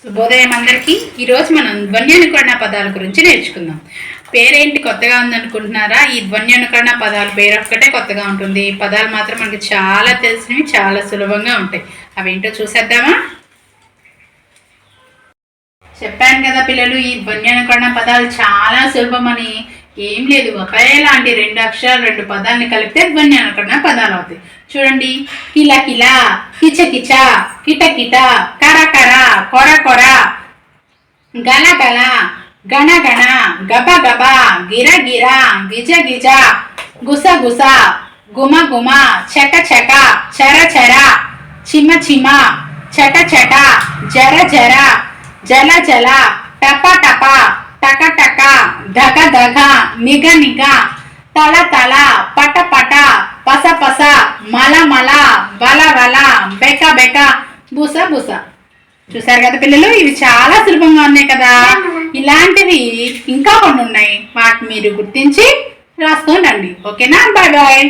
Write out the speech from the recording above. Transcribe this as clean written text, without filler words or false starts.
శుభోదయం అందరికీ. ఈరోజు మనం ధ్వన్యానుకరణ పదాల గురించి నేర్చుకుందాం. పేరేంటి కొత్తగా ఉందనుకుంటున్నారా? ఈ ధ్వన్యానుకరణ పదాల పేరు ఒక్కటే కొత్తగా ఉంటుంది. పదాలు మాత్రం మనకి చాలా తెలిసినవి, చాలా సులభంగా ఉంటాయి. అవేంటో చూసేద్దామా? చెప్పాను కదా పిల్లలు, ఈ ధ్వన్యానుకరణ పదాలు చాలా సులభమని. ఏం లేదు, ఒకేలాంటి రెండు అక్షరాలు రెండు పదాలని కలిపితే ధ్వన్యానుకరణ పదాలు అవుతాయి. చూడండి, కిల కిల, కిచ కిచ, కిట కిట, కర కర, కొర కొర, గల గల, గణ గణ, గబ గబ, గిర గిర, గిజ గిజ, గుస గుస, గుమ గుమ, చక చక, చర చర, చిమ చిమ, చట చట, జర జర, జల జల, టప టప, టక టక, ధగ ధగ, నిగ నిగ, తల తల, పట పట, పస పస, మల మల, వల వల, బెక బెక, బుస బుస. చూసారు కదా పిల్లలు, ఇవి చాలా సులభంగా ఉన్నాయి కదా. ఇలాంటివి ఇంకా కొన్ని ఉన్నాయి, వాటిని మీరు గుర్తించి రాసుకోండి. ఓకేనా? Bye bye.